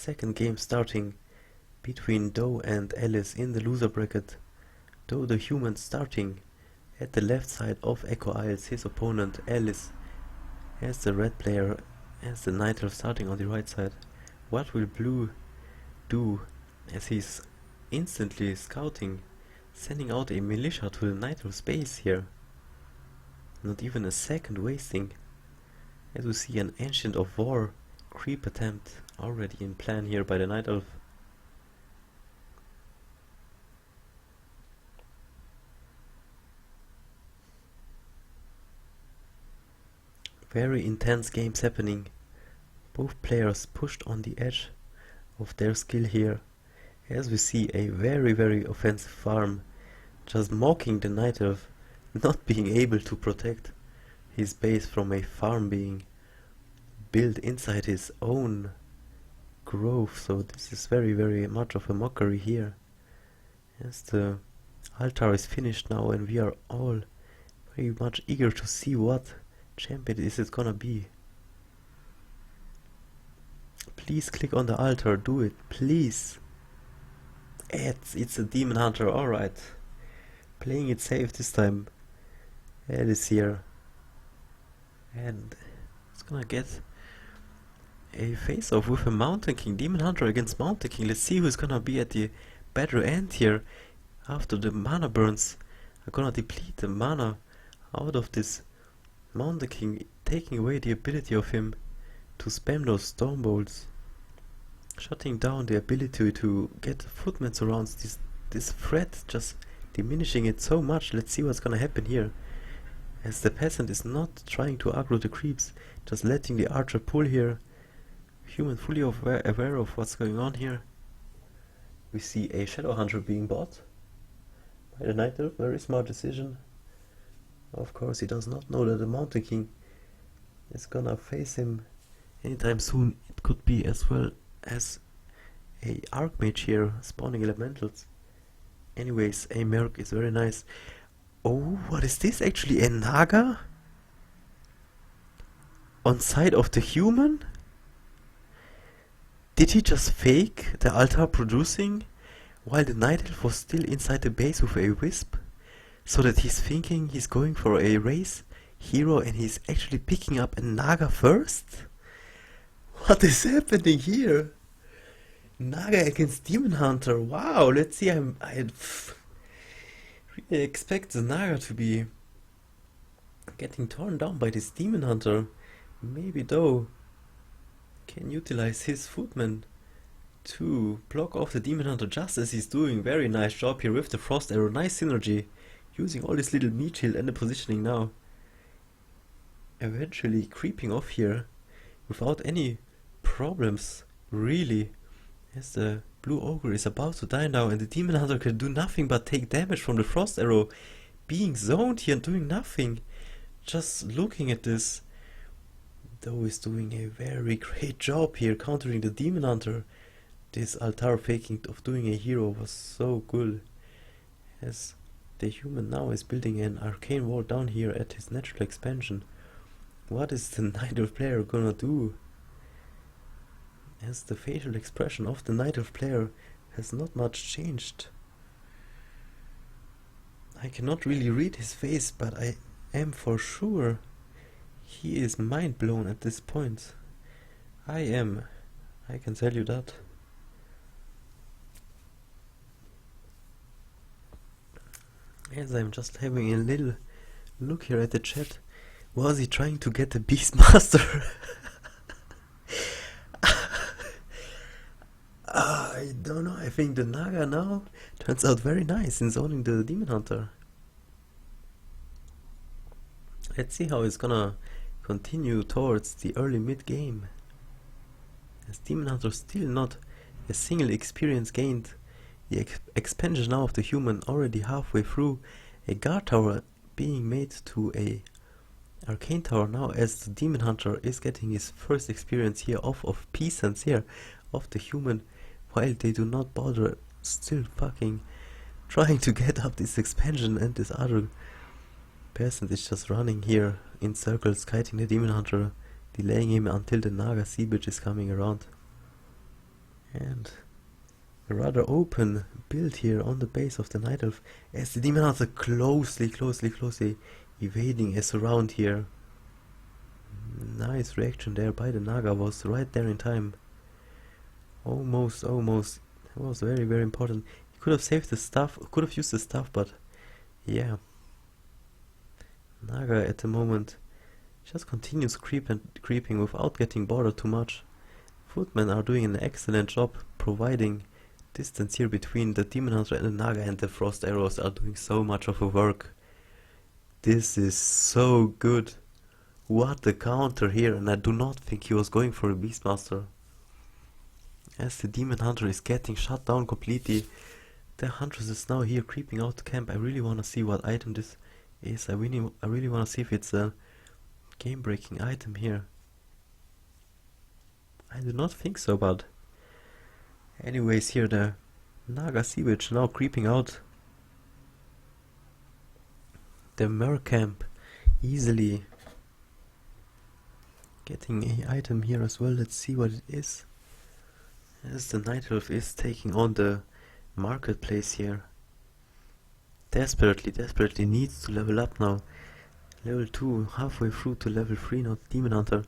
second game starting between Doe and Alice in the loser bracket. Doe the human starting at the left side of Echo Isles, his opponent Alice as the red player, as the Night Elf starting on the right side. What will Blue do as he's instantly scouting, sending out a militia to the Night Elf base here? Not even a second wasting, as we see an Ancient of War creep attempt already in plan here by the Night Elf. Very intense games happening. Both players pushed on the edge of their skill here, as we see a very offensive farm just mocking the Night Elf, not being able to protect his base from a farm being built inside his own grove. So this is very much of a mockery here, as the altar is finished now and we are all very much eager to see what champion is it gonna be. Please click on the altar, do it, please. It's a demon hunter, alright. Playing it safe this time. Alice here. And it's gonna get a face-off with a Mountain King. Demon Hunter against Mountain King. Let's see who's gonna be at the better end here. After the mana burns are gonna deplete the mana out of this Mountain King, taking away the ability of him to spam those storm bolts, shutting down the ability to get footmen surrounds. This threat just diminishing it so much. Let's see what's gonna happen here, as the peasant is not trying to aggro the creeps, just letting the archer pull here. Human fully aware of what's going on here. We see a Shadow Hunter being bought by the Night Elf. Very smart decision. Of course, he does not know that the Mountain King is gonna face him anytime soon. It could be as well as a Archmage here spawning elementals. Anyways, a Merc is very nice. Oh, what is this? Actually a Naga on side of the human? Did he just fake the altar producing while the Night Elf was still inside the base with a wisp? So that he's thinking he's going for a race hero and he's actually picking up a Naga first? What is happening here? Naga against Demon Hunter. Wow, let's see. I really expect the Naga to be getting torn down by this Demon Hunter. Maybe though can utilize his footman to block off the Demon Hunter just as he's doing. Very nice job here with the Frost Arrow. Nice synergy, using all this little meat shield and the positioning now. Eventually creeping off here without any problems, really, as the Blue Ogre is about to die now and the Demon Hunter can do nothing but take damage from the Frost Arrow, being zoned here and doing nothing. Just looking at this, Doe is doing a very great job here countering the Demon Hunter. This altar faking of doing a hero was so good, as the human now is building an arcane wall down here at his natural expansion. What is the Night Elf player gonna do? As the facial expression of the Night Elf player has not much changed. I cannot really read his face, but I am for sure he is mind blown at this point. I can tell you that. As I'm just having a little look here at the chat, was he trying to get the Beastmaster? I don't know, I think the Naga now turns out very nice in zoning the Demon Hunter. Let's see how it's gonna continue towards the early mid game, as Demon Hunter still not a single experience gained. The expansion now of the human already halfway through, a guard tower being made to a arcane tower now, as the Demon Hunter is getting his first experience here of peasants here of the human, while they do not bother, still fucking trying to get up this expansion, and this other person is just running here in circles, kiting the Demon Hunter, delaying him until the Naga Sea Bitch is coming around. And a rather open build here on the base of the Night Elf, as the Demon Hunter closely evading a surround here. Nice reaction there by the Naga, was right there in time. Almost. It was very important. He could have saved the stuff, could have used the stuff, but yeah. Naga at the moment just continues creeping without getting bothered too much. Footmen are doing an excellent job providing distance here between the Demon Hunter and the Naga, and the Frost Arrows are doing so much of the work. This is so good. What a counter here, and I do not think he was going for a Beastmaster. As the Demon Hunter is getting shut down completely, the Huntress is now here creeping out the camp. I really want to see what item this is. I really want to see if it's a game-breaking item here. I do not think so, but anyways, here the Naga Sea Witch now creeping out the Mer camp, easily getting a item here as well. Let's see what it is. As the Night Elf is taking on the marketplace here. Desperately needs to level up now. Level 2, halfway through to level 3 now. Demon Hunter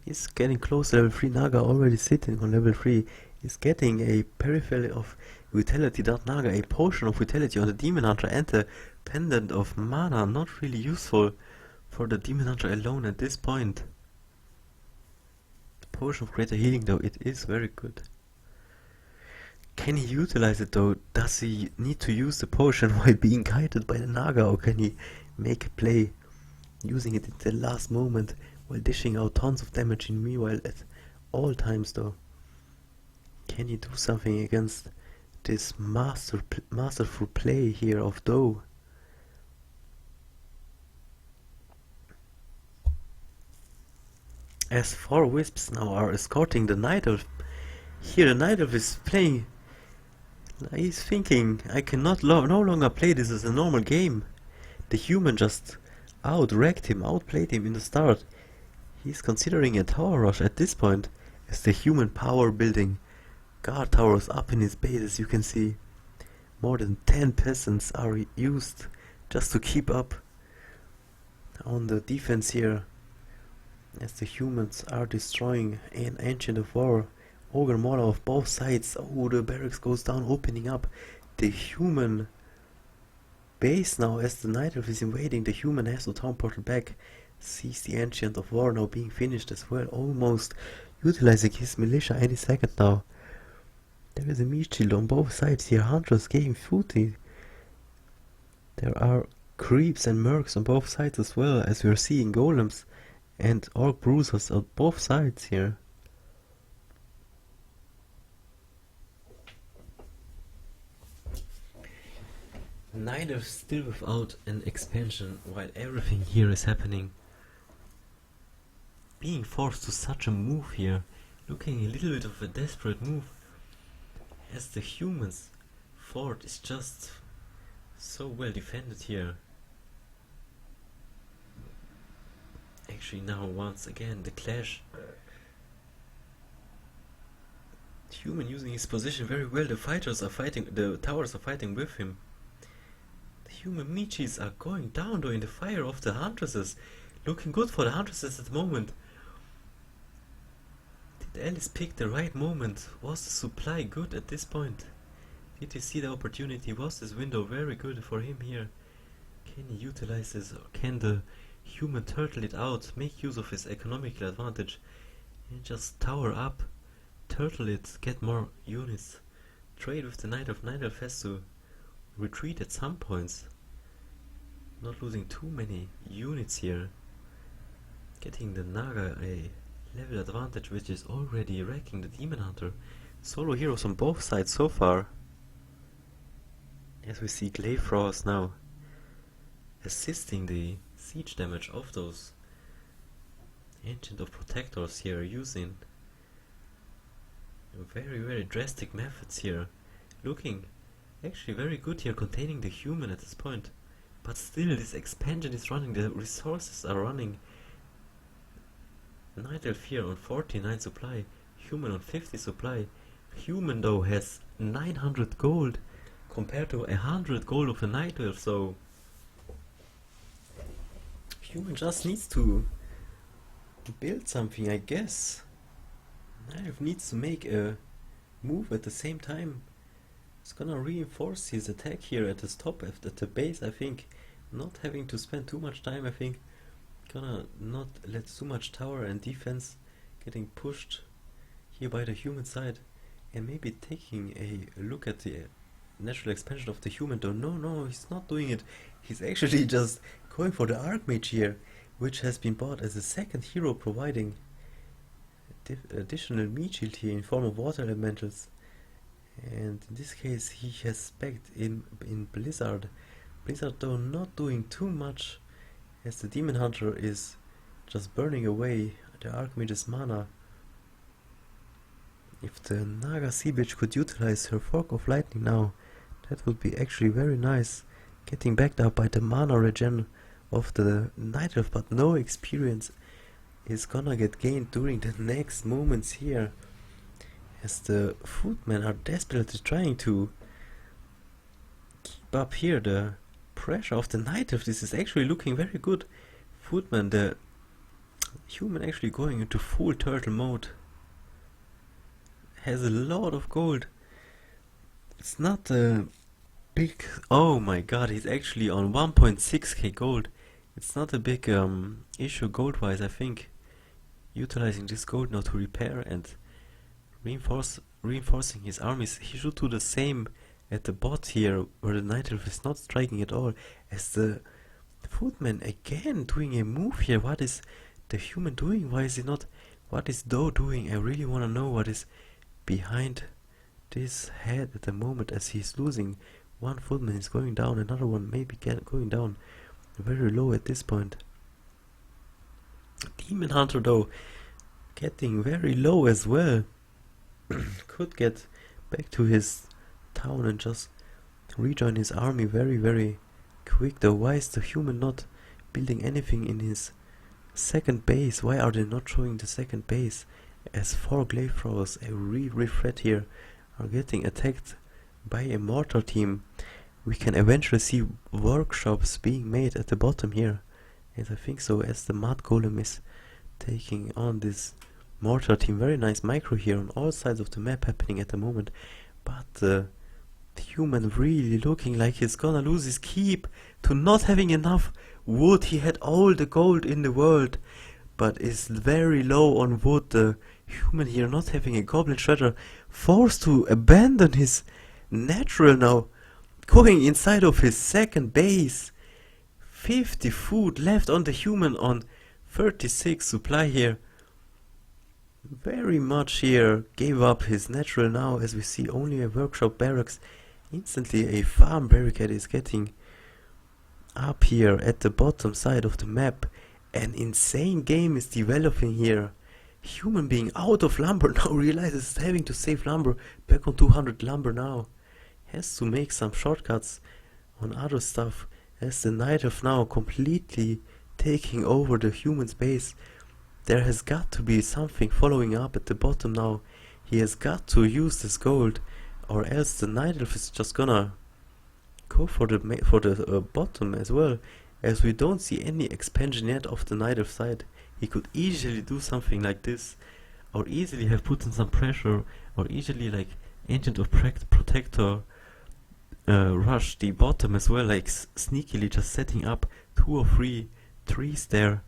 is getting close. Level 3 Naga already sitting on level 3. Is getting a periphery of vitality. That Naga, a potion of vitality on the Demon Hunter, and a pendant of mana. Not really useful for the Demon Hunter alone at this point. The potion of greater healing though, it is very good. Can he utilize it though? Does he need to use the potion while being guided by the Naga, or can he make a play using it at the last moment while dishing out tons of damage in meanwhile at all times though? Can he do something against this masterful play here of Doe? As 4 Wisps now are escorting the Night Elf. Here the Night Elf is playing. He's thinking, I cannot no longer play this as a normal game. The human just out-wrecked him, outplayed him in the start. He's considering a tower rush at this point, as the human power building guard towers up in his base. As you can see, more than 10 peasants are used just to keep up on the defense here, as the humans are destroying an Ancient of War. Ogre Mauler of both sides. Oh, the barracks goes down, opening up the human base now. As the Night Elf is invading, the human has the town portal back. Sees the Ancient of War now being finished as well, almost utilizing his militia any second now. There is a meat shield on both sides here. Hunters getting footy. There are creeps and mercs on both sides as well, as we are seeing golems and orc bruisers on both sides here. Neither still without an expansion, while everything here is happening. Being forced to such a move here, looking a little bit of a desperate move, as the humans' fort is just so well defended here. Actually now once again the clash. Human using his position very well. The fighters are fighting, the towers are fighting with him. Human Michis are going down though in the fire of the Huntresses. Looking good for the Huntresses at the moment. Did Alice pick the right moment? Was the supply good at this point? Did he see the opportunity? Was this window very good for him here? Can he utilize this, or can the human turtle it out, make use of his economical advantage and just tower up, turtle it, get more units, trade with the Night Elf. Night Elf has to retreat at some points, not losing too many units here, getting the Naga a level advantage which is already wrecking the Demon Hunter. Solo heroes on both sides so far, as we see Glayfrost now assisting the siege damage of those Ancient of Protectors here, using very drastic methods here, looking actually very good here, containing the human at this point. But still this expansion is running, the resources are running. Night Elf here on 49 supply, human on 50 supply, Human though has 900 gold compared to 100 gold of a night elf, so human just needs to build something, I guess. Night elf needs to make a move at the same time. It's gonna reinforce his attack here at the top, at the base, I think. Not having to spend too much time, I think. Gonna not let too much tower and defense getting pushed here by the human side. And maybe taking a look at the natural expansion of the human though. No, he's not doing it. He's actually just going for the Archmage here, which has been bought as a second hero, providing additional meat shield here in form of water elementals. And in this case he has specced in Blizzard. Blizzard though not doing too much, as the Demon Hunter is just burning away the Archmage's mana. If the Naga Sea Bitch could utilize her Fork of Lightning now, that would be actually very nice. Getting backed up by the mana regen of the Night Elf, but no experience is gonna get gained during the next moments here, as the footmen are desperately trying to keep up here the pressure of the Night Elf. This is actually looking very good. Footman, the human, actually going into full turtle mode, has a lot of gold. It's not a big... oh my god, he's actually on 1.6k gold. It's not a big issue gold wise, I think. Utilizing this gold now to repair and reinforcing his armies. He should do the same at the bot here, where the Night Elf is not striking at all, as the footman again doing a move here. What is the human doing? Why is he not? What is Do doing? I really want to know what is behind this head at the moment, as he's losing. One footman is going down, another one maybe going down very low at this point. Demon Hunter though getting very low as well. Could get back to his town and just rejoin his army very quick though. Why is the human not building anything in his second base? Why are they not showing the second base? As 4 glaive throwers, a real threat here, are getting attacked by a mortar team. We can eventually see workshops being made at the bottom here, and I think so, as the mud golem is taking on this mortar team. Very nice micro here on all sides of the map happening at the moment, but the human really looking like he's gonna lose his keep to not having enough wood. He had all the gold in the world, but is very low on wood. The human here not having a goblin shredder, forced to abandon his natural now, going inside of his second base. 50 food left on the human on 36 supply here. Very much here gave up his natural now, as we see only a workshop barracks. Instantly a farm barricade is getting up here at the bottom side of the map. An insane game is developing here. Human being out of lumber now, realizes having to save lumber, back on 200 lumber now. Has to make some shortcuts on other stuff, as the Night Elf now completely taking over the human space. There has got to be something following up at the bottom now. He has got to use this gold, or else the Night Elf is just gonna go for the bottom as well, as we don't see any expansion yet of the Night Elf side. He could easily do something like this, or easily have put in some pressure, or easily like Agent of Protector rush the bottom as well, like sneakily just setting up 2 or 3 trees there.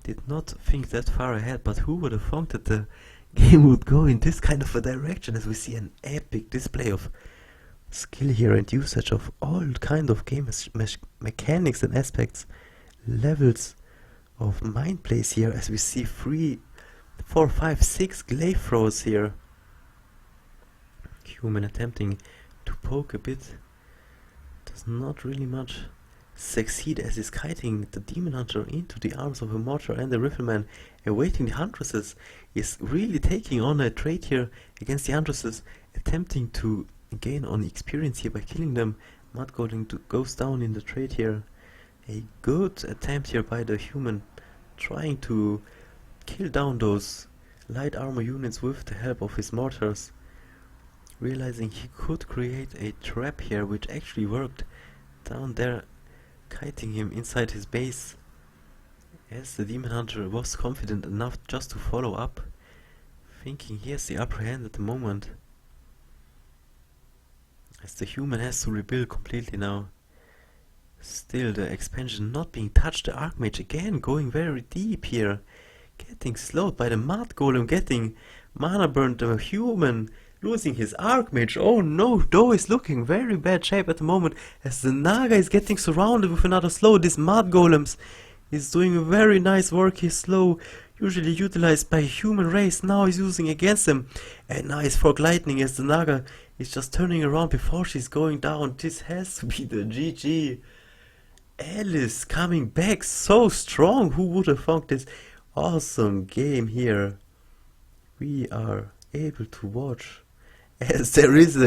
Did not think that far ahead, but who would have thought that the game would go in this kind of a direction, as we see an epic display of skill here and usage of all kind of game mechanics and aspects, levels of mind plays here, as we see 3, 4, 5, 6 glaive throws here. Human attempting to poke a bit, does not really much succeed, as he's kiting the Demon Hunter into the arms of a mortar, and the Rifleman awaiting the Huntresses is really taking on a trade here against the Huntresses, attempting to gain on experience here by killing them. Mud Golem goes down in the trade here. A good attempt here by the human, trying to kill down those light armor units with the help of his mortars. realizing he could create a trap here, which actually worked down there, kiting him inside his base, as the Demon Hunter was confident enough just to follow up, thinking he has the upper hand at the moment, as the human has to rebuild completely now. Still, the expansion not being touched, the Archmage again going very deep here, getting slowed by the Mud Golem, getting mana burned, the human losing his Archmage. Oh no, Do is looking very bad shape at the moment, as the Naga is getting surrounded with another slow. This Mud Golems is doing very nice work. His slow, usually utilized by human race, now is using against him. And nice Fog Lightning as the Naga is just turning around before she's going down. This has to be the GG. Alice coming back so strong. Who would have thought this awesome game here we are able to watch, as there is a